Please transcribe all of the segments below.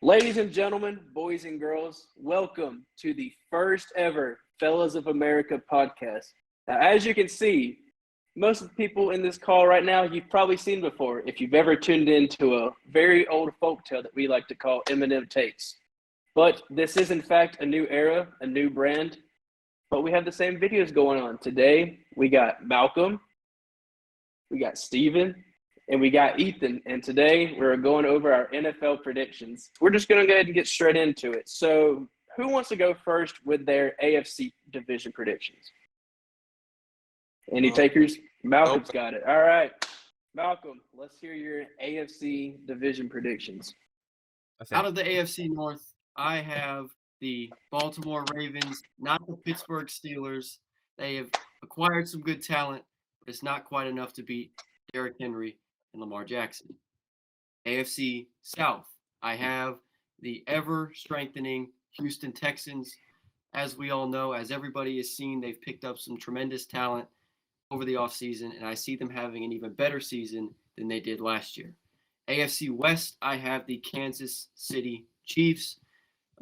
Ladies and gentlemen, boys and girls, welcome to the first ever Fellas of America podcast. Now, as you can see, most of the people in this call right now, you've probably seen before if you've ever tuned into a very old folktale that we like to call Eminem Takes. But this is, in fact, a new era, a new brand, but we have the same videos going on. Today, we got Malcolm, we got Steven, and we got Ethan. And today, we're going over our NFL predictions. We're just going to go ahead and get straight into it. So, who wants to go first with their AFC division predictions? Any takers? Malcolm's got it. All right. Malcolm, let's hear your AFC division predictions. Out of the AFC North, I have the Baltimore Ravens, not the Pittsburgh Steelers. They have acquired some good talent, but it's not quite enough to beat Derrick Henry and Lamar Jackson. AFC South, I have the ever-strengthening Houston Texans. As we all know, as everybody has seen, they've picked up some tremendous talent over the offseason, and I see them having an even better season than they did last year. AFC West, I have the Kansas City Chiefs.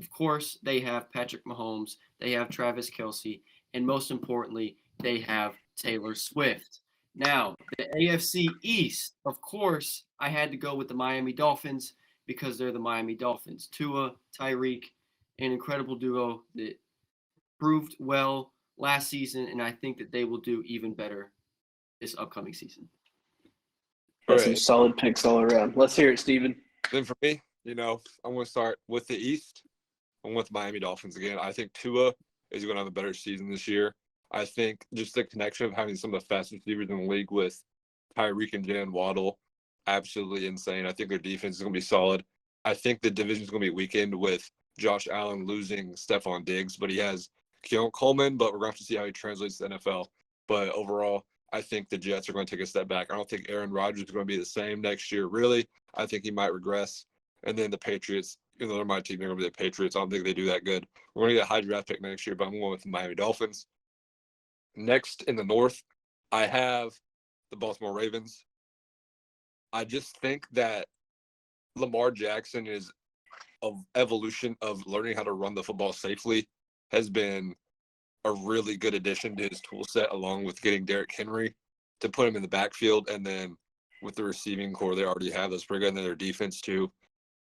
Of course, they have Patrick Mahomes, they have Travis Kelce, and most importantly, they have Taylor Swift. Now, the AFC East, of course, I had to go with the Miami Dolphins because they're the Miami Dolphins. Tua, Tyreek, an incredible duo that proved well last season, and I think that they will do even better this upcoming season. That's some solid picks all around. Let's hear it, Steven. Then for me, I'm going to start with the East. I'm with Miami Dolphins again. I think Tua is going to have a better season this year. I think just the connection of having some of the fastest receivers in the league with Tyreek and Jalen Waddle, absolutely insane. I think their defense is going to be solid. I think the division is going to be weakened with Josh Allen losing Stephon Diggs, but he has Keon Coleman, but we're going to have to see how he translates to the NFL. But overall, I think the Jets are going to take a step back. I don't think Aaron Rodgers is going to be the same next year, really. I think he might regress. And then the Patriots, even though they're my team, they're going to be the Patriots. I don't think they do that good. We're going to get a high draft pick next year, but I'm going with the Miami Dolphins. Next in the North, I have the Baltimore Ravens. I just think that Lamar Jackson is an evolution of learning how to run the football safely has been a really good addition to his tool set, along with getting Derrick Henry to put him in the backfield. And then with the receiving core they already have, that's pretty good. And then their defense, too,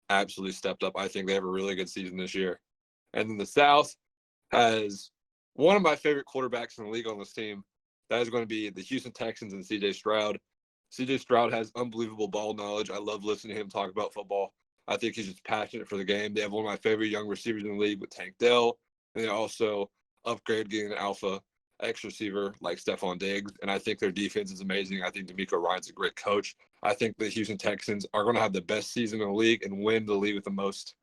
absolutely stepped up. I think they have a really good season this year. And then the South has one of my favorite quarterbacks in the league on this team. That is going to be the Houston Texans and C.J. Stroud. C.J. Stroud has unbelievable ball knowledge. I love listening to him talk about football. I think he's just passionate for the game. They have one of my favorite young receivers in the league with Tank Dell. And they also upgrade getting an alpha X receiver like Stephon Diggs. And I think their defense is amazing. I think D'Amico Ryan's a great coach. I think the Houston Texans are going to have the best season in the league and win the league with the most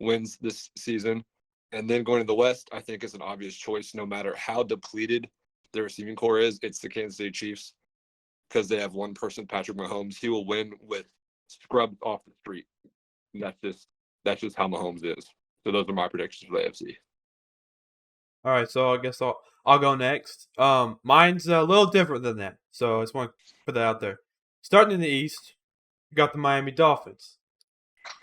wins this season. And then going to the West, I think it's an obvious choice. No matter how depleted their receiving core is, it's the Kansas City Chiefs because they have one person, Patrick Mahomes. He will win with scrubbed off the street. And that's just how Mahomes is. So those are my predictions for the AFC. All right, so I guess I'll go next. Mine's a little different than that, so I just want to put that out there. Starting in the East, you got the Miami Dolphins.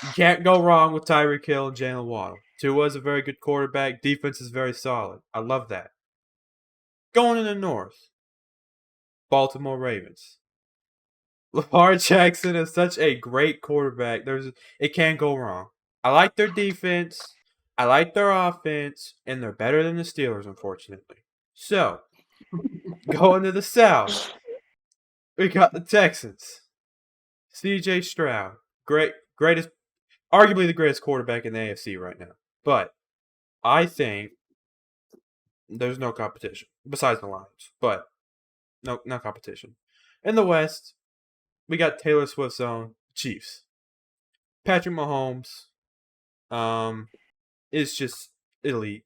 You can't go wrong with Tyreek Hill and Jalen Waddle. Tua is a very good quarterback. Defense is very solid. I love that. Going in the North, Baltimore Ravens. Lamar Jackson is such a great quarterback. It can't go wrong. I like their defense. I like their offense, and they're better than the Steelers, unfortunately. So, going to the South, we got the Texans. C.J. Stroud, greatest, arguably the greatest quarterback in the AFC right now. But I think there's no competition besides the Lions. But no competition. In the West, we got Taylor Swift's own Chiefs. Patrick Mahomes, is just elite.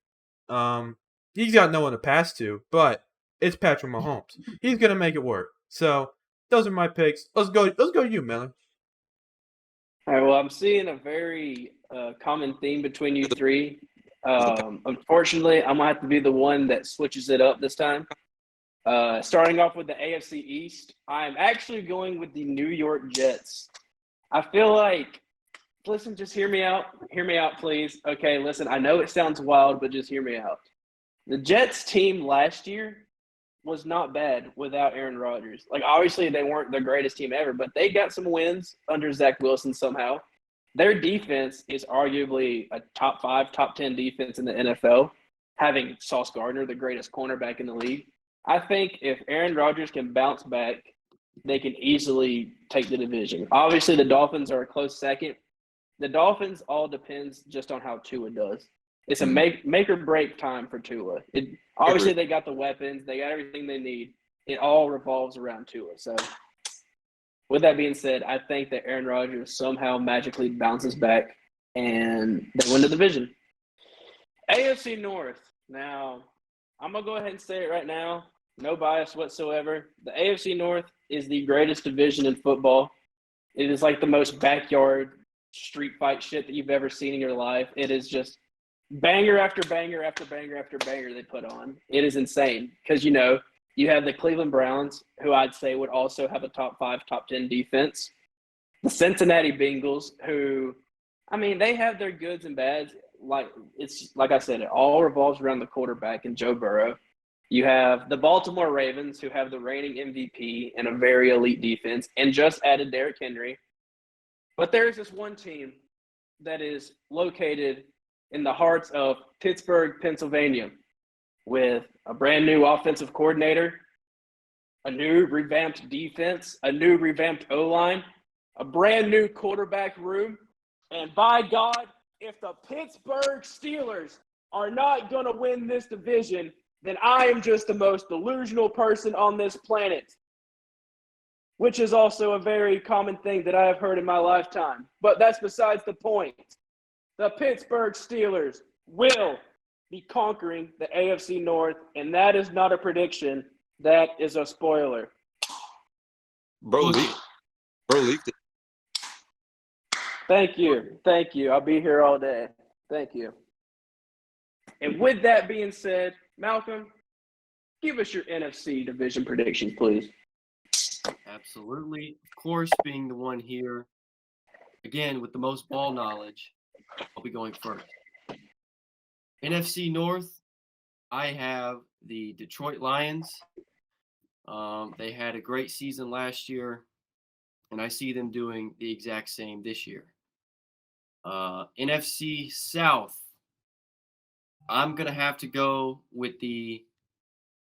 He's got no one to pass to, but it's Patrick Mahomes. He's gonna make it work. So those are my picks. Let's go to you, Miller. All right, well, I'm seeing a very common theme between you three. Unfortunately, I'm going to have to be the one that switches it up this time. Starting off with the AFC East, I'm actually going with the New York Jets. I feel like listen, just hear me out. Hear me out, please. Okay, listen, I know it sounds wild, but just hear me out. The Jets team last year was not bad without Aaron Rodgers. Like, obviously, they weren't the greatest team ever, but they got some wins under Zach Wilson somehow. Their defense is arguably a top 5, top 10 defense in the NFL, having Sauce Gardner, the greatest cornerback in the league. I think if Aaron Rodgers can bounce back, they can easily take the division. Obviously, the Dolphins are a close second. The Dolphins all depends just on how Tua does. It's a make or break time for Tua. Obviously, they got the weapons. They got everything they need. It all revolves around Tua. So, with that being said, I think that Aaron Rodgers somehow magically bounces back and they win the division. AFC North. Now, I'm going to go ahead and say it right now. No bias whatsoever. The AFC North is the greatest division in football. It is like the most backyard street fight shit that you've ever seen in your life. It is just banger after banger after banger after banger they put on. It is insane because, you have the Cleveland Browns, who I'd say would also have a top 5, top 10 defense. The Cincinnati Bengals, who, they have their goods and bads. Like I said, it all revolves around the quarterback and Joe Burrow. You have the Baltimore Ravens, who have the reigning MVP and a very elite defense, and just added Derrick Henry. But there is this one team that is located in the hearts of Pittsburgh, Pennsylvania, with a brand new offensive coordinator, a new revamped defense, a new revamped O-line, a brand new quarterback room. And by God, if the Pittsburgh Steelers are not going to win this division, then I am just the most delusional person on this planet, which is also a very common thing that I have heard in my lifetime. But that's besides the point. The Pittsburgh Steelers will be conquering the AFC North, and that is not a prediction. That is a spoiler. Bro leaked it. Thank you. I'll be here all day. Thank you. And with that being said, Malcolm, give us your NFC division predictions, please. Absolutely. Of course, being the one here, again, with the most ball knowledge, I'll be going first. NFC North, I have the Detroit Lions. They had a great season last year, and I see them doing the exact same this year. NFC South, I'm going to have to go with the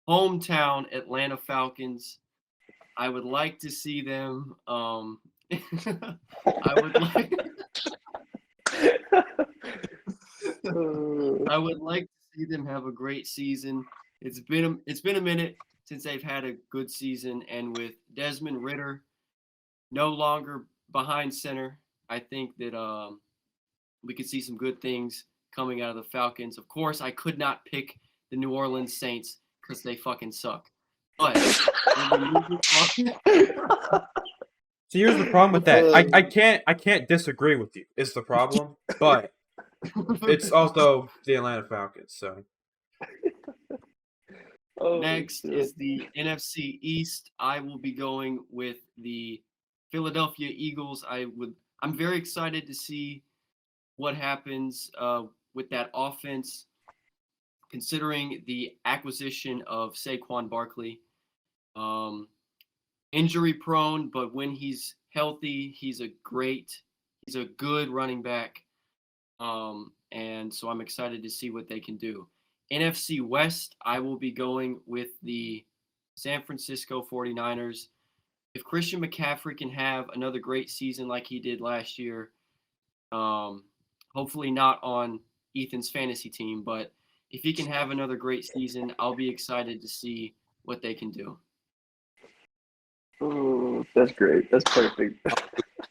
hometown Atlanta Falcons. I would like to see them I would like to see them have a great season. It's been a minute since they've had a good season, and with Desmond Ridder no longer behind center, I think that we could see some good things coming out of the Falcons. Of course, I could not pick the New Orleans Saints because they fucking suck. But See, here's the problem with that. I can't disagree with you. Is the problem, but it's also the Atlanta Falcons. So next is the NFC East. I will be going with the Philadelphia Eagles. I'm very excited to see what happens with that offense, considering the acquisition of Saquon Barkley. Injury prone, but when he's healthy, he's a good running back. And so I'm excited to see what they can do. NFC West, I will be going with the San Francisco 49ers. If Christian McCaffrey can have another great season like he did last year, hopefully not on Ethan's fantasy team, but if he can have another great season, I'll be excited to see what they can do. Oh, that's great. That's perfect.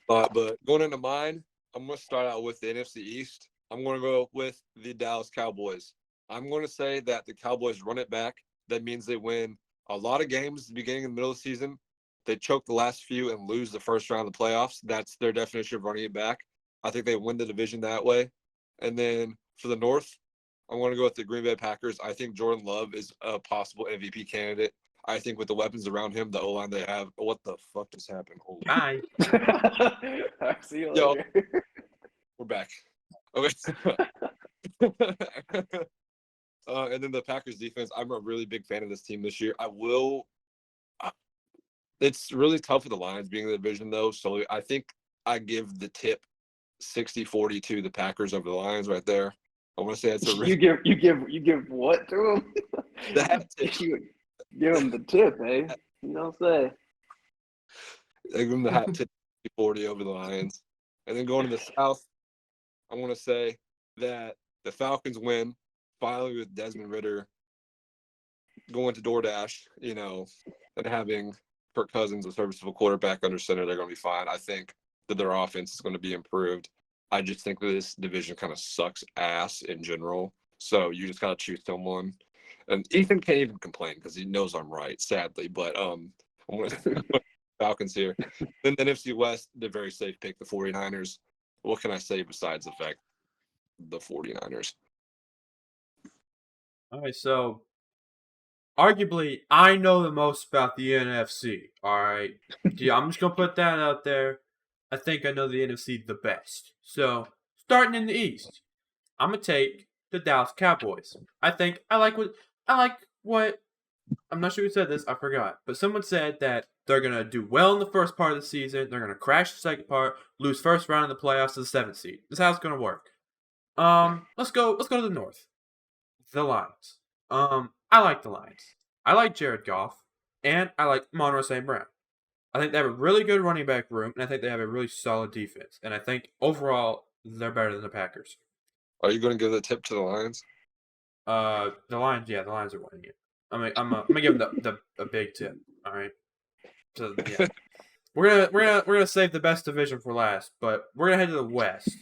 But going into mine, I'm going to start out with the NFC East. I'm going to go with the Dallas Cowboys. I'm going to say that the Cowboys run it back. That means they win a lot of games at the beginning and the middle of the season. They choke the last few and lose the first round of the playoffs. That's their definition of running it back. I think they win the division that way. And then for the North, I'm going to go with the Green Bay Packers. I think Jordan Love is a possible MVP candidate. I think with the weapons around him, the O-line they have. What the fuck just happened? Holy bye. I'll see you later. We're back. Okay. And then the Packers defense. I'm a really big fan of this team this year. It's really tough with the Lions being in the division, though. So I think I give the tip 60-40 to the Packers over the Lions right there. I want to say it's a You give what to him? that tip. You give him the tip, eh? You know what I'm saying? I give them the hat tip 40 over the Lions. And then going to the South, I want to say that the Falcons win finally with Desmond Ritter going to DoorDash, and having Kirk Cousins, a serviceable quarterback under center. They're going to be fine. I think that their offense is going to be improved. I just think that this division kind of sucks ass in general. So you just got to choose someone. And Ethan can't even complain because he knows I'm right, sadly. But I'm going to Falcons here. Then the NFC West, the very safe pick, the 49ers. What can I say besides the fact the 49ers? All right, so arguably, I know the most about the NFC. All right, yeah, I'm just gonna put that out there. I think I know the NFC the best. So starting in the East, I'm gonna take the Dallas Cowboys. I like what I'm not sure who said this. I forgot, but someone said that they're gonna do well in the first part of the season. They're gonna crash the second part, lose first round in the playoffs to the 7th seed. This is how it's gonna work. Let's go to the North. The Lions. I like the Lions. I like Jared Goff, and I like Monroe St. Brown. I think they have a really good running back room, and I think they have a really solid defense. And I think overall they're better than the Packers. Are you going to give the tip to the Lions? The Lions, yeah, the Lions are winning it. I'm gonna give them a big tip. All right. So yeah, we're gonna save the best division for last, but we're gonna head to the West.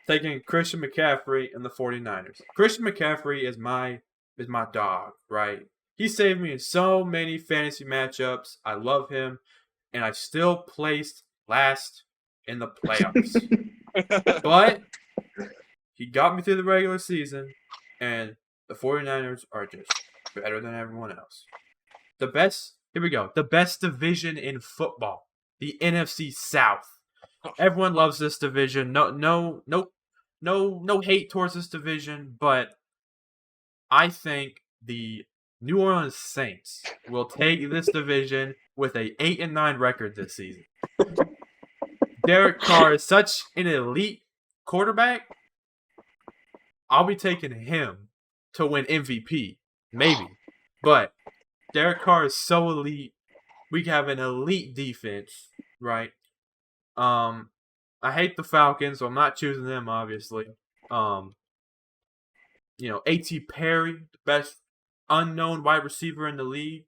Taking Christian McCaffrey and the 49ers. Christian McCaffrey is my dog, right? He saved me in so many fantasy matchups. I love him, and I still placed last in the playoffs. But he got me through the regular season, and the 49ers are just better than everyone else. Here we go. The best division in football, the NFC South. Everyone loves this division. No hate towards this division, but I think the New Orleans Saints will take this division with a 8-9 record this season. Derek Carr is such an elite quarterback. I'll be taking him to win MVP, maybe. But Derek Carr is so elite. We have an elite defense, right? I hate the Falcons, so I'm not choosing them, obviously. A.T. Perry, the best unknown wide receiver in the league.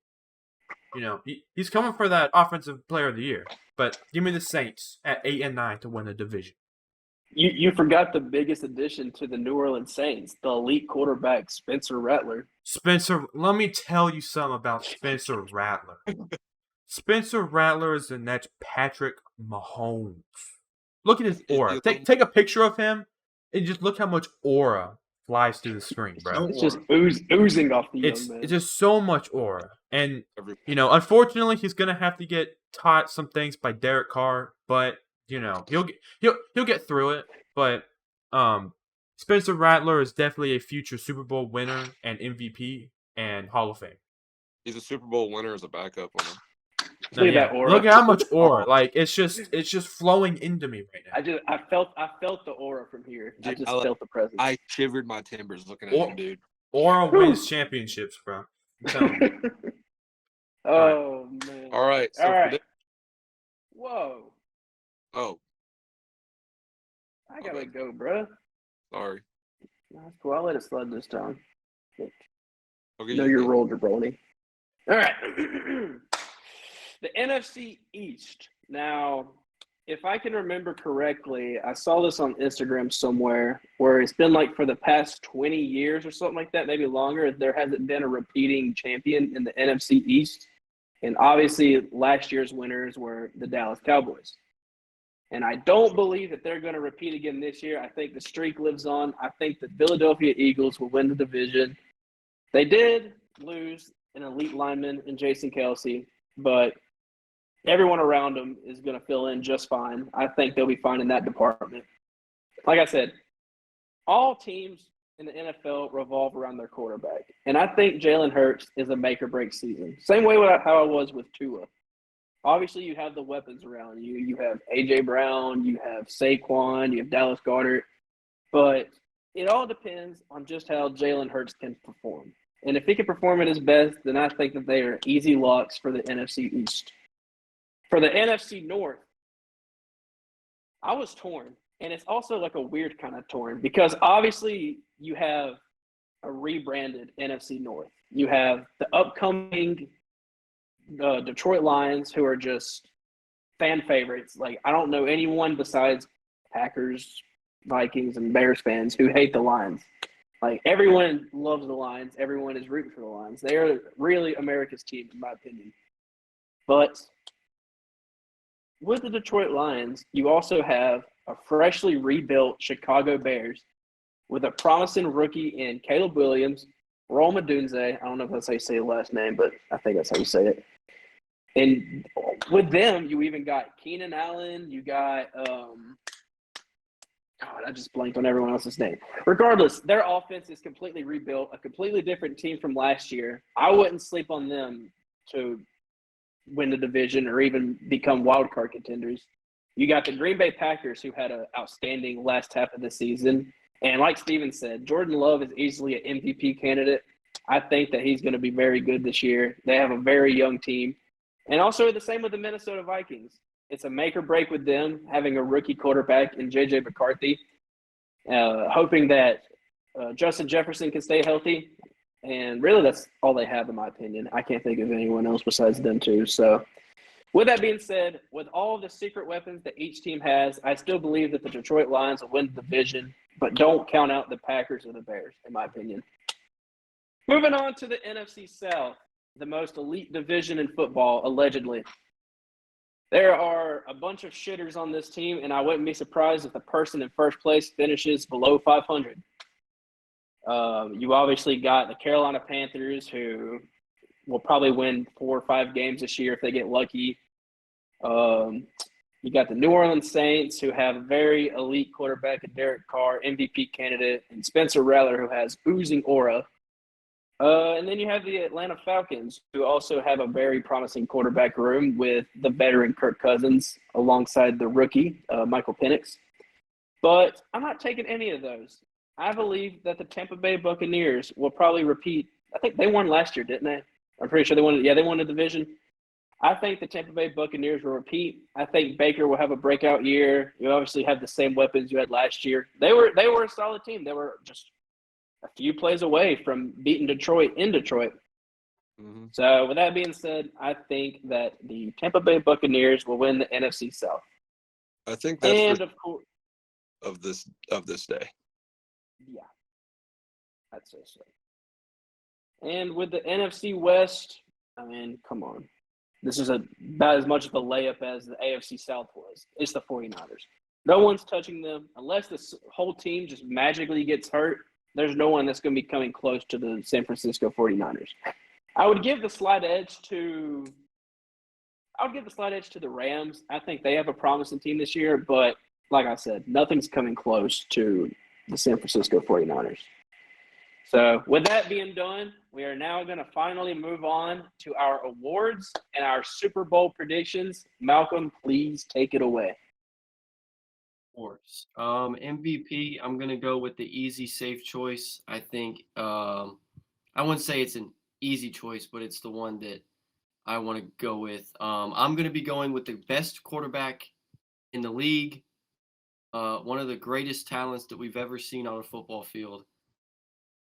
He's coming for that offensive player of the year. But give me the Saints at 8-9 to win the division. You forgot the biggest addition to the New Orleans Saints, the elite quarterback Spencer Rattler. Let me tell you something about Spencer Rattler. Spencer Rattler is the next Patrick Mahomes. Look at his aura. Take a picture of him and just look how much aura flies through the screen, bro. It's just oozing off the young man. It's just so much aura. And, unfortunately, he's going to have to get taught some things by Derek Carr, but, he'll get through it. But Spencer Rattler is definitely a future Super Bowl winner and MVP and Hall of Fame. He's a Super Bowl winner as a backup winner. Look at that aura. Look at how much aura. Like it's just flowing into me right now. I felt the aura from here. Dude, I just felt the presence. I shivered my timbers looking at him, dude. Aura wins championships, bro. I'm telling you. Oh man. All right. So All right. Whoa. Oh. I gotta go, bro. Sorry. That's cool. I'll let it slide this time. Okay, Know your role, jabroni. All right. The NFC East. Now, if I can remember correctly, I saw this on Instagram somewhere where it's been like for the past 20 years or something like that, maybe longer, there hasn't been a repeating champion in the NFC East. And obviously, last year's winners were the Dallas Cowboys. And I don't believe that they're going to repeat again this year. I think the streak lives on. I think the Philadelphia Eagles will win the division. They did lose an elite lineman in Jason Kelsey, but everyone around them is going to fill in just fine. I think they'll be fine in that department. Like I said, all teams in the NFL revolve around their quarterback. And I think Jalen Hurts is a make or break season. Same way how I was with Tua. Obviously, you have the weapons around you. You have A.J. Brown, you have Saquon, you have Dallas Goedert. But it all depends on just how Jalen Hurts can perform. And if he can perform at his best, then I think that they are easy locks for the NFC East. For the NFC North, I was torn. And it's also like a weird kind of torn because obviously you have a rebranded NFC North. You have the upcoming Detroit Lions, who are just fan favorites. Like, I don't know anyone besides Packers, Vikings, and Bears fans who hate the Lions. Like, everyone loves the Lions. Everyone is rooting for the Lions. They are really America's team, in my opinion. But with the Detroit Lions, you also have a freshly rebuilt Chicago Bears with a promising rookie in Caleb Williams, Rome Odunze. I don't know if that's how you say the last name, but I think that's how you say it. And with them, you even got Keenan Allen. You got God, I just blanked on everyone else's name. Regardless, their offense is completely rebuilt, a completely different team from last year. I wouldn't sleep on them to win the division or even become wild card contenders. You got the Green Bay Packers, who had an outstanding last half of the season. And like Steven said, Jordan Love is easily an MVP candidate. I think that he's going to be very good this year. They have a very young team. And also the same with the Minnesota Vikings. It's a make or break with them, having a rookie quarterback in J.J. McCarthy, hoping that Justin Jefferson can stay healthy. And really that's all they have, in my opinion. I can't think of anyone else besides them two. So with that being said, with all the secret weapons that each team has, I still believe that the Detroit Lions will win the division, but don't count out the Packers or the Bears, in my opinion. Moving on to the NFC South, the most elite division in football, allegedly. There are a bunch of shitters on this team, and I wouldn't be surprised if the person in first place finishes below 500. You obviously got the Carolina Panthers, who will probably win 4 or 5 games this year if they get lucky. You got the New Orleans Saints, who have a very elite quarterback in Derek Carr, MVP candidate, and Spencer Rattler, who has oozing aura. And then you have the Atlanta Falcons, who also have a very promising quarterback room with the veteran Kirk Cousins alongside the rookie Michael Penix. But I'm not taking any of those. I believe that the Tampa Bay Buccaneers will probably repeat. I think they won last year, didn't they? I'm pretty sure they won. Yeah, they won the division. I think the Tampa Bay Buccaneers will repeat. I think Baker will have a breakout year. You obviously have the same weapons you had last year. They were a solid team. They were just a few plays away from beating Detroit in Detroit. Mm-hmm. So with that being said, I think that the Tampa Bay Buccaneers will win the NFC South. I think that's And of course, of this day. yeah, I'd say so. And with the NFC West, I mean, come on. This is about as much of a layup as the AFC South was. It's the 49ers. No one's touching them. Unless the whole team just magically gets hurt, there's no one that's going to be coming close to the San Francisco 49ers. I would give the slight edge to the Rams. I think they have a promising team this year, but like I said, nothing's coming close to the San Francisco 49ers. So with that being done, we are now going to finally move on to our awards and our Super Bowl predictions. Malcolm, please take it away. Course. MVP, I'm gonna go with the easy, safe choice. I think I wouldn't say it's an easy choice, but it's the one that I want to go with. I'm gonna be going with the best quarterback in the league, one of the greatest talents that we've ever seen on a football field,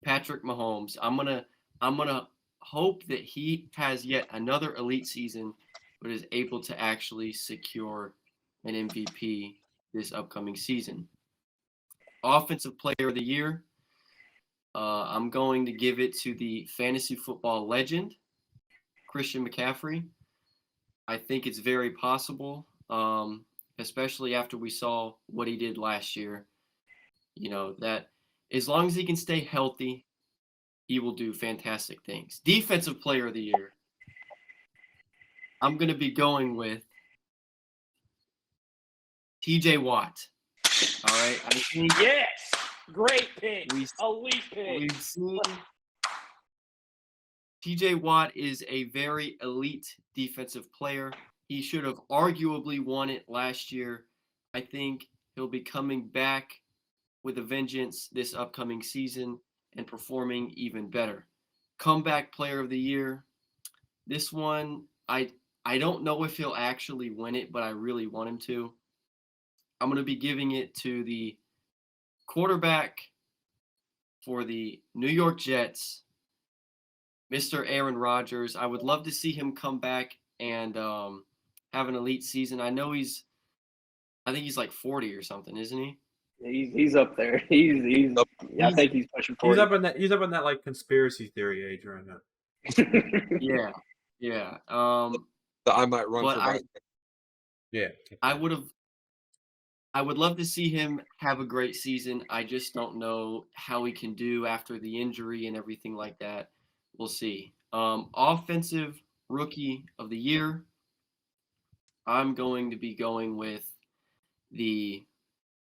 Patrick Mahomes. I'm gonna hope that he has yet another elite season, but is able to actually secure an MVP this upcoming season. Offensive Player of the Year, I'm going to give it to the fantasy football legend, Christian McCaffrey. I think it's very possible, especially after we saw what he did last year. You know, that as long as he can stay healthy, he will do fantastic things. Defensive Player of the Year, I'm going to be going with TJ Watt. All right. I think Yes, great pick. we- Elite pick. we've seen TJ Watt is a very elite defensive player. He should have arguably won it last year. I think he'll be coming back with a vengeance this upcoming season and performing even better. Comeback player of the year. This one, I don't know if he'll actually win it, but I really want him to. I'm going to be giving it to the quarterback for the New York Jets, Mr. Aaron Rodgers. I would love to see him come back and have an elite season. I think he's like 40 or something, isn't he? He's up there. He's I think he's pushing 40. He's up in that like conspiracy theory age right now. Yeah. Yeah. That I might run But for vice. Yeah. I would love to see him have a great season. I just don't know how he can do after the injury and everything like that. We'll see. Offensive rookie of the year. I'm going to be going with the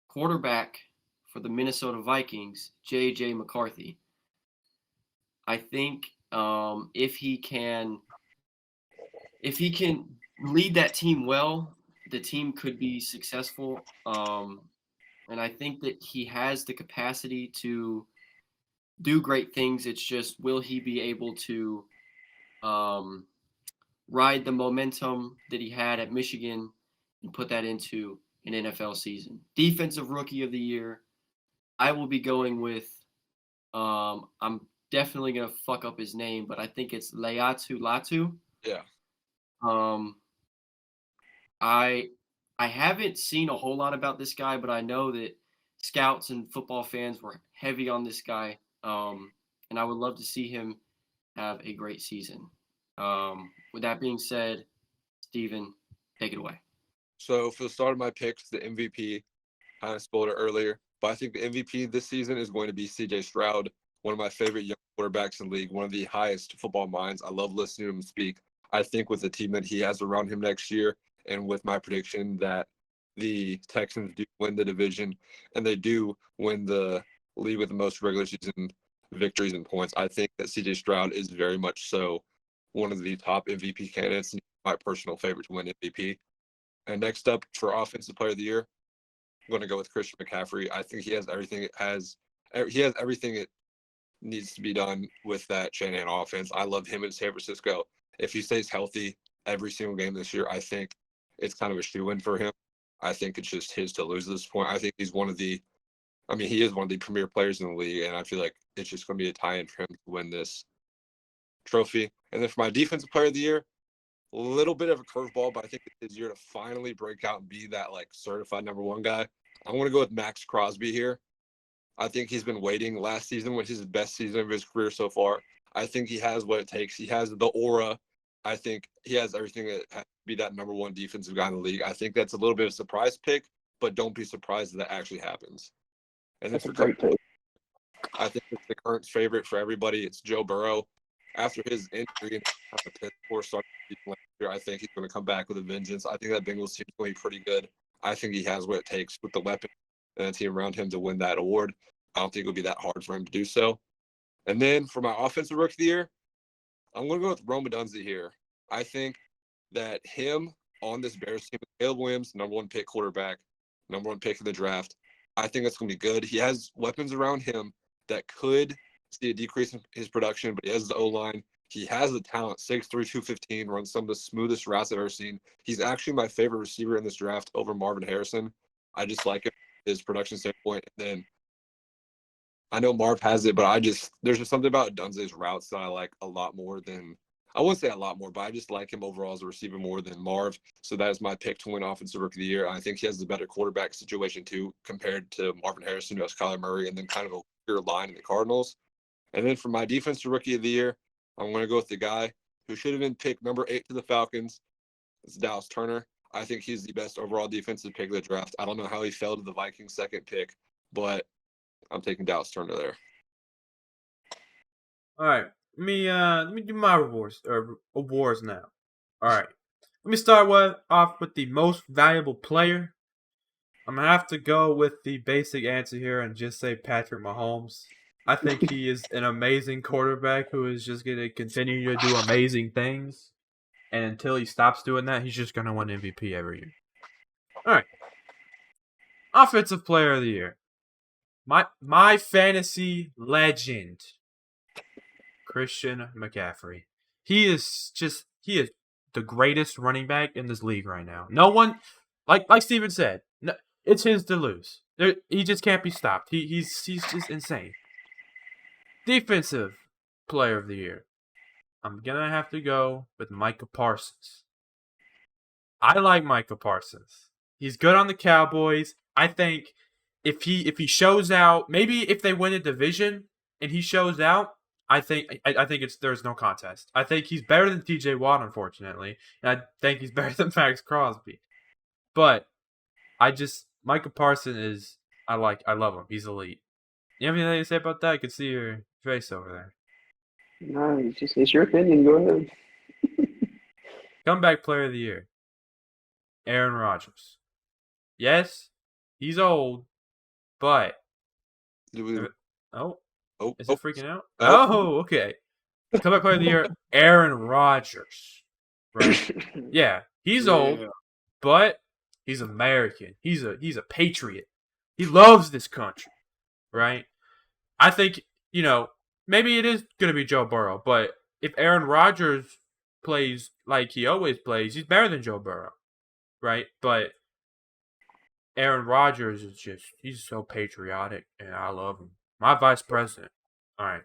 quarterback for the Minnesota Vikings, J.J. McCarthy. I think if he can lead that team well, the team could be successful. And I think that he has the capacity to do great things. It's just, will he be able to ride the momentum that he had at Michigan and put that into an NFL season? Defensive rookie of the year, I will be going with, I'm definitely going to fuck up his name, but I think it's Leatu Latu. Yeah. I haven't seen a whole lot about this guy, but I know that scouts and football fans were heavy on this guy. And I would love to see him have a great season. With that being said, Steven, take it away. So for the start of my picks, the MVP, kind of spoiled it earlier, but I think the MVP this season is going to be CJ Stroud, one of my favorite young quarterbacks in the league, one of the highest football minds. I love listening to him speak. I think with the team that he has around him next year, and with my prediction that the Texans do win the division and they do win the league with the most regular season victories and points, I think that CJ Stroud is very much so one of the top MVP candidates, and my personal favorite to win MVP. And next up for Offensive Player of the Year, I'm going to go with Christian McCaffrey. I think he has everything it needs to be done with that Shanahan offense. I love him in San Francisco. If he stays healthy every single game this year, I think it's kind of a shoe-in for him. I think it's just his to lose at this point. I think he is one of the premier players in the league, and I feel like it's just going to be a tie-in for him to win this trophy. And then for my Defensive Player of the Year, a little bit of a curveball, but I think it's his year to finally break out and be that like certified number one guy. I'm going to go with Max Crosby here. I think he's been waiting. Last season was his best season of his career so far. I think he has what it takes. He has the aura. I think he has everything to be that number one defensive guy in the league. I think that's a little bit of a surprise pick, but don't be surprised if that actually happens. And That's a great pick. I think it's the current favorite for everybody. It's Joe Burrow. After his injury and poor start last year, I think he's going to come back with a vengeance. I think that Bengals team is going to be pretty good. I think he has what it takes with the weapon and the team around him to win that award. I don't think it'll be that hard for him to do so. And then for my Offensive Rookie of the Year, I'm going to go with Rome Odunze here. I think that him on this Bears team, Caleb Williams, number one pick quarterback, number one pick in the draft, I think that's going to be good. He has weapons around him that could see a decrease in his production, but he has the O-line. He has the talent, 6'3", 215, runs some of the smoothest routes I've ever seen. He's actually my favorite receiver in this draft over Marvin Harrison. I just like him, his production standpoint. And then I know Marv has it, but there's just something about Dunze's routes that I like a lot more than, I wouldn't say a lot more, but I just like him overall as a receiver more than Marv. So that is my pick to win Offensive Rookie of the Year. I think he has the better quarterback situation too, compared to Marvin Harrison, who has Kyler Murray, and then kind of a weaker line in the Cardinals. And then for my Defensive Rookie of the Year, I'm going to go with the guy who should have been picked number 8 to the Falcons. It's Dallas Turner. I think he's the best overall defensive pick of the draft. I don't know how he fell to the Vikings' second pick, but I'm taking Dallas Turner there. All right, let me do my awards now. All right, let me start off with the most valuable player. I'm gonna have to go with the basic answer here and just say Patrick Mahomes. I think he is an amazing quarterback who is just gonna continue to do amazing things. And until he stops doing that, he's just gonna win MVP every year. Alright. Offensive player of the year. My fantasy legend. Christian McCaffrey. He is the greatest running back in this league right now. No one, like Steven said, no, it's his to lose. He just can't be stopped. He's just insane. Defensive player of the year. I'm gonna have to go with Micah Parsons. I like Micah Parsons. He's good on the Cowboys. I think if he shows out, maybe if they win a division and he shows out, I think there's no contest. I think he's better than TJ Watt, unfortunately, and I think he's better than Max Crosby. But Micah Parsons is I love him. He's elite. You have anything to say about that? I can see your face over there. No, it's your opinion. Go ahead. Comeback player of the year. Aaron Rodgers. Yes, he's old, but is it freaking out? Oh, okay. Comeback player of the year, Aaron Rodgers. Right? Yeah, he's old, but he's American. He's a patriot. He loves this country, right? I think, maybe it is going to be Joe Burrow, but if Aaron Rodgers plays like he always plays, he's better than Joe Burrow, right? But Aaron Rodgers he's so patriotic, and I love him. My vice president. All right.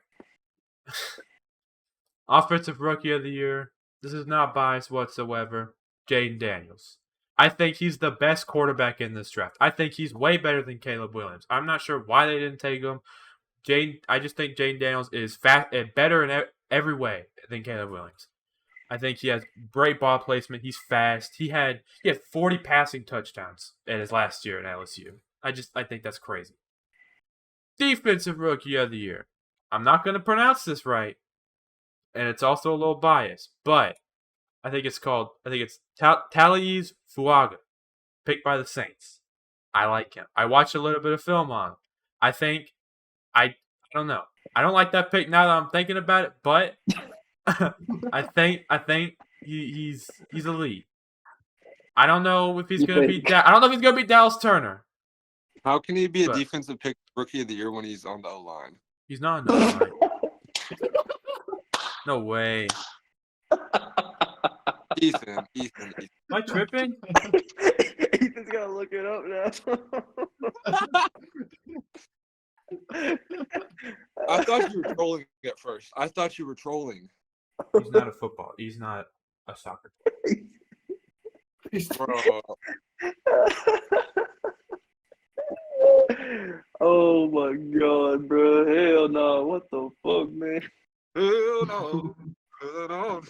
Offensive Rookie of the Year. This is not biased whatsoever. Jaden Daniels. I think he's the best quarterback in this draft. I think he's way better than Caleb Williams. I'm not sure why they didn't take him. I just think Jaden Daniels is fast and better in every way than Caleb Williams. I think he has great ball placement. He's fast. He had 40 passing touchdowns in his last year at LSU. I think that's crazy. Defensive Rookie of the Year. I'm not going to pronounce this right, and it's also a little biased, but I think it's Talaiz Fuaga, picked by the Saints. I like him. I watched a little bit of film on him. I don't know. I don't like that pick now that I'm thinking about it, but I think he's elite. I don't know if he's gonna be. I don't know if he's gonna be Dallas Turner. How can he be a defensive pick Rookie of the Year when he's on the O-line? He's not on the O-line. No way. Ethan. Am I tripping? Ethan's gonna look it up now. I thought you were trolling at first. I thought you were trolling. He's not a football. He's not a soccer player. Bro. Oh my god, bro. Hell no. What the fuck, man? Hell no. Hell no.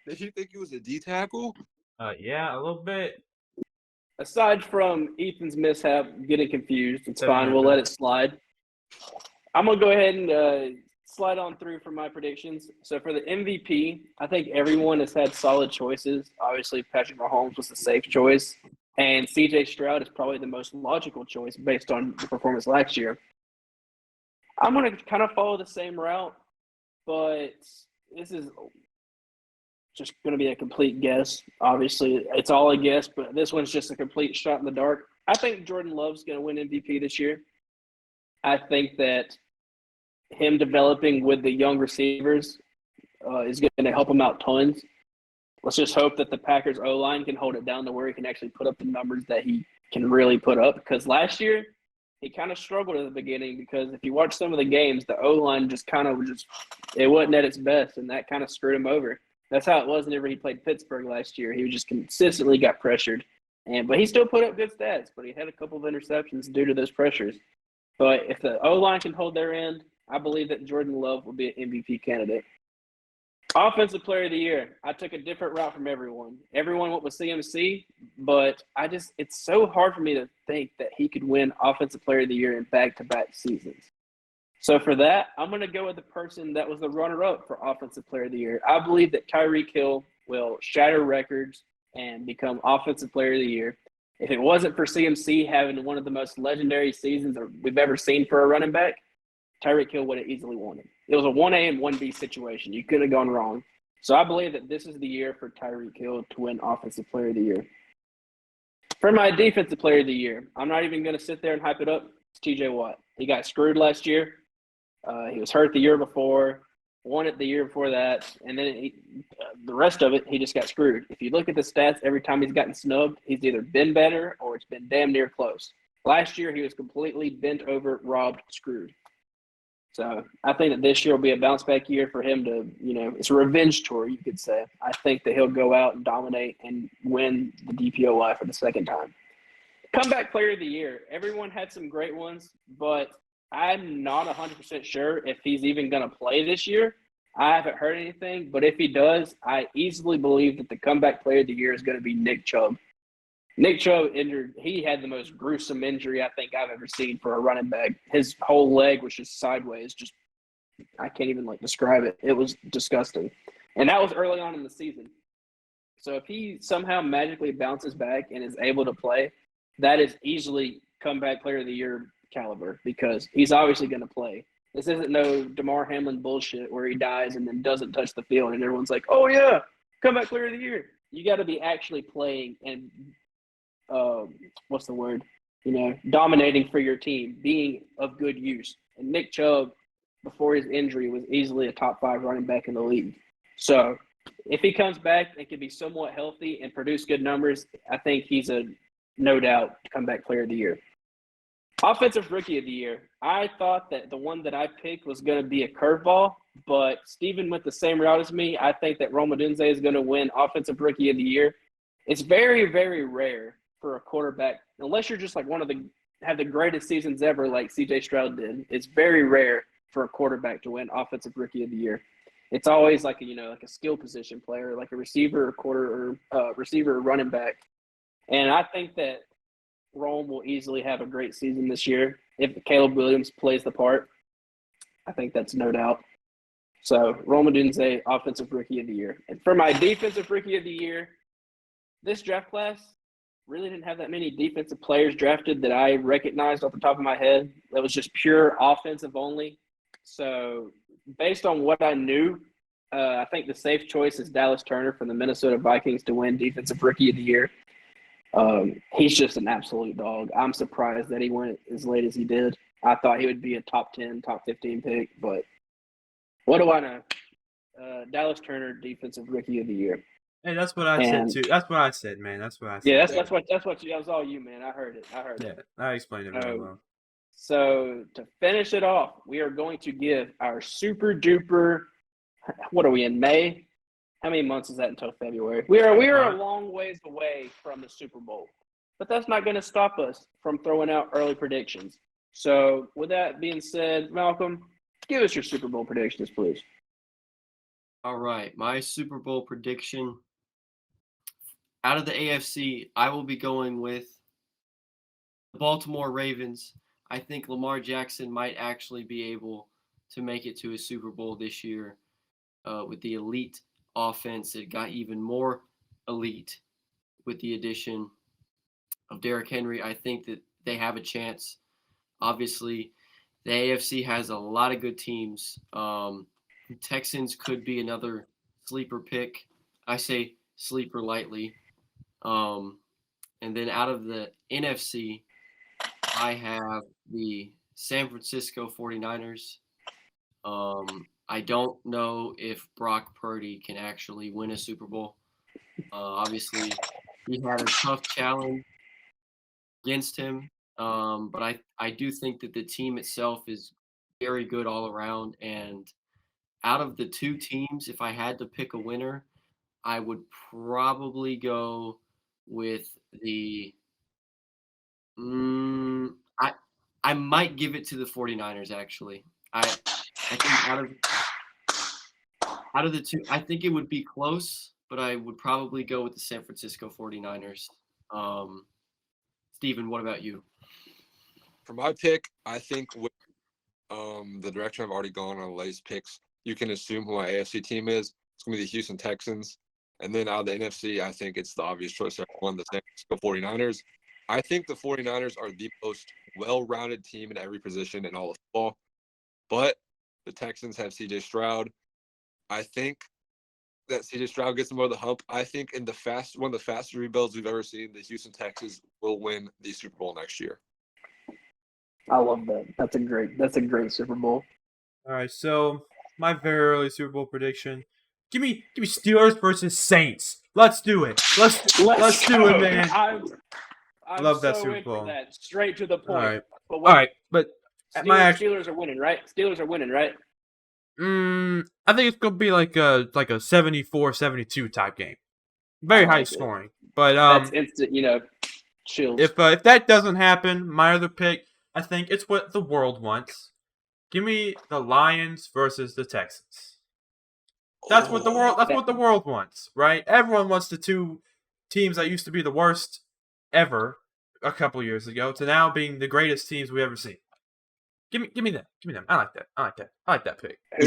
Did you think he was a D tackle? Yeah, a little bit. Aside from Ethan's mishap, getting confused, it's fine. We'll let it slide. I'm going to go ahead and slide on through for my predictions. So for the MVP, I think everyone has had solid choices. Obviously, Patrick Mahomes was the safe choice, and C.J. Stroud is probably the most logical choice based on the performance last year. I'm going to kind of follow the same route, but this is just going to be a complete guess. Obviously, it's all a guess, but this one's just a complete shot in the dark. I think Jordan Love's going to win MVP this year. I think that him developing with the young receivers is going to help him out tons. Let's just hope that the Packers O-line can hold it down to where he can actually put up the numbers that he can really put up. Because last year, he kind of struggled at the beginning because if you watch some of the games, the O-line it wasn't at its best, and that kind of screwed him over. That's how it was whenever he played Pittsburgh last year. He just consistently got pressured. But he still put up good stats, but he had a couple of interceptions due to those pressures. But if the O-line can hold their end, I believe that Jordan Love will be an MVP candidate. Offensive Player of the Year. I took a different route from everyone. Everyone went with CMC, but it's so hard for me to think that he could win Offensive Player of the Year in back-to-back seasons. So for that, I'm going to go with the person that was the runner-up for Offensive Player of the Year. I believe that Tyreek Hill will shatter records and become Offensive Player of the Year. If it wasn't for CMC having one of the most legendary seasons we've ever seen for a running back, Tyreek Hill would have easily won it. It was a 1A and 1B situation. You could have gone wrong. So I believe that this is the year for Tyreek Hill to win Offensive Player of the Year. For my Defensive Player of the Year, I'm not even going to sit there and hype it up. It's TJ Watt. He got screwed last year. He was hurt the year before, won it the year before that, and then the rest of it, he just got screwed. If you look at the stats, every time he's gotten snubbed, he's either been better or it's been damn near close. Last year, he was completely bent over, robbed, screwed. So I think that this year will be a bounce back year for him to, it's a revenge tour, you could say. I think that he'll go out and dominate and win the DPOY for the second time. Comeback Player of the Year. Everyone had some great ones, but I'm not 100% sure if he's even going to play this year. I haven't heard anything, but if he does, I easily believe that the Comeback Player of the Year is going to be Nick Chubb. Nick Chubb injured. He had the most gruesome injury I think I've ever seen for a running back. His whole leg was just sideways. I can't even describe it. It was disgusting. And that was early on in the season. So if he somehow magically bounces back and is able to play, that is easily Comeback Player of the Year caliber because he's obviously going to play. This isn't no DeMar Hamlin bullshit where he dies and then doesn't touch the field and everyone's like, oh, yeah, Comeback Player of the Year. You got to be actually playing and dominating for your team, being of good use. And Nick Chubb, before his injury, was easily a top 5 running back in the league. So if he comes back and can be somewhat healthy and produce good numbers, I think he's a no doubt Comeback Player of the Year. Offensive Rookie of the Year. I thought that the one that I picked was going to be a curveball, but Steven went the same route as me. I think that Rome Odunze is going to win Offensive Rookie of the Year. It's very, very rare for a quarterback, unless you're just have the greatest seasons ever like CJ Stroud did. It's very rare for a quarterback to win Offensive Rookie of the Year. It's always like a skill position player, like a receiver or receiver or running back. And I think that Rome will easily have a great season this year if Caleb Williams plays the part. I think that's no doubt. So Rome Odunze, Offensive Rookie of the Year. And for my Defensive Rookie of the Year, this draft class really didn't have that many defensive players drafted that I recognized off the top of my head. That was just pure offensive only. So based on what I knew, I think the safe choice is Dallas Turner from the Minnesota Vikings to win Defensive Rookie of the Year. He's just an absolute dog. I'm surprised that he went as late as he did. I thought he would be a top 10, top 15 pick, but what do I know? Dallas Turner, Defensive Rookie of the Year. Hey, that's what I said too. That's what I said, man. That's what I said. Yeah, that was all you, man. I heard it. Yeah, I explained it very well. So to finish it off, we are going to give our super duper. What are we in May? How many months is that until February? We are a long ways away from the Super Bowl, but that's not going to stop us from throwing out early predictions. So with that being said, Malcolm, give us your Super Bowl predictions, please. All right, my Super Bowl prediction. Out of the AFC, I will be going with the Baltimore Ravens. I think Lamar Jackson might actually be able to make it to a Super Bowl this year with the elite offense. It got even more elite with the addition of Derrick Henry. I think that they have a chance. Obviously, the AFC has a lot of good teams. Texans could be another sleeper pick. I say sleeper lightly. And then out of the NFC, I have the San Francisco 49ers. I don't know if Brock Purdy can actually win a Super Bowl. Obviously, he had a tough challenge against him. But I do think that the team itself is very good all around. And out of the two teams, if I had to pick a winner, I would probably go with the I might give it to the 49ers, actually. I think out of the two, I think it would be close, but I would probably go with the San Francisco 49ers. Steven, what about you? For my pick, I think with the direction I've already gone on the latest picks, you can assume who my AFC team is. It's going to be the Houston Texans. And then out of the NFC, I think it's the obvious choice. One, the San Francisco 49ers. I think the 49ers are the most well-rounded team in every position in all of football, but the Texans have C.J. Stroud. I think that C.J. Stroud gets them over the hump. I think in one of the fastest rebuilds we've ever seen, the Houston Texans will win the Super Bowl next year. I love that. That's a great Super Bowl. All right, so my very early Super Bowl prediction. Give me Steelers versus Saints. Let's do it. Let's do it, man. I'm Love that so Super in Bowl. for that. Straight to the point. All right. But All wait, right, but at my Steelers are winning, right? Steelers are winning, right? I think it's gonna be like a 74-72 type game. Very I high like it. scoring. But That's instant, chills. if that doesn't happen, my other pick, I think it's what the world wants. Give me the Lions versus the Texans. That's what the world wants, right? Everyone wants the two teams that used to be the worst ever a couple years ago to now being the greatest teams we ever seen. Give me that. Give me them. I like that pick. Who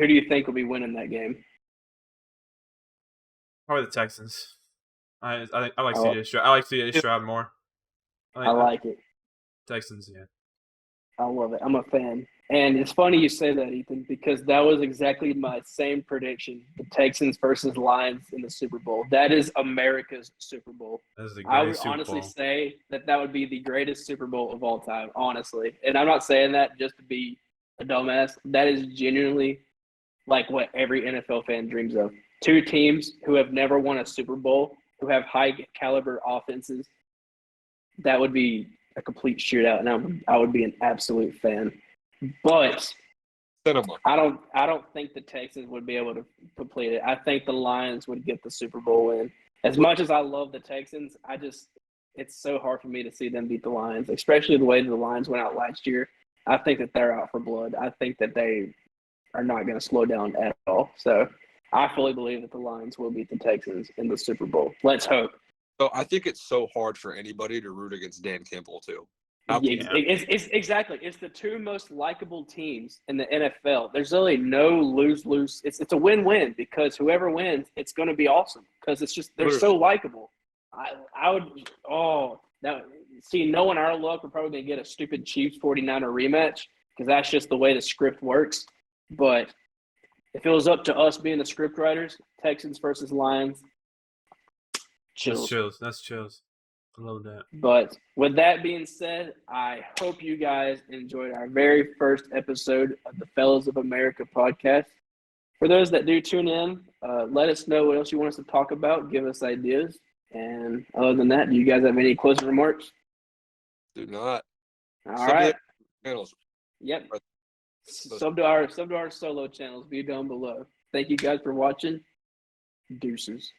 do you think will be winning that game? Probably the Texans. I like CJ Stroud. I like CJ Stroud more. I like it. Texans, yeah. I love it. I'm a fan. And it's funny you say that, Ethan, because that was exactly my same prediction. The Texans versus Lions in the Super Bowl. That is America's Super Bowl. That is the I would greatest Super honestly Bowl. say that would be the greatest Super Bowl of all time, honestly. And I'm not saying that just to be a dumbass. That is genuinely like what every NFL fan dreams of. Two teams who have never won a Super Bowl, who have high caliber offenses. That would be a complete shootout, and I would be an absolute fan. But I don't think the Texans would be able to complete it. I think the Lions would get the Super Bowl win. As much as I love the Texans, it's so hard for me to see them beat the Lions, especially the way the Lions went out last year. I think that they're out for blood. I think that they are not going to slow down at all. So I fully believe that the Lions will beat the Texans in the Super Bowl. Let's hope. So I think it's so hard for anybody to root against Dan Campbell too. It's exactly. It's the two most likable teams in the NFL. There's really no lose-lose. It's a win-win because whoever wins, it's going to be awesome because it's just they're so likable. I would knowing our luck, we're probably going to get a stupid Chiefs 49er rematch because that's just the way the script works. But if it was up to us being the script writers, Texans versus Lions, chills. That's chills. I love that. But with that being said, I hope you guys enjoyed our very first episode of the Fellas of America podcast. For those that do tune in, let us know what else you want us to talk about. Give us ideas. And other than that, do you guys have any closing remarks? Do not. All right. Channels. Yep. Sub to our solo channels. Be down below. Thank you guys for watching. Deuces.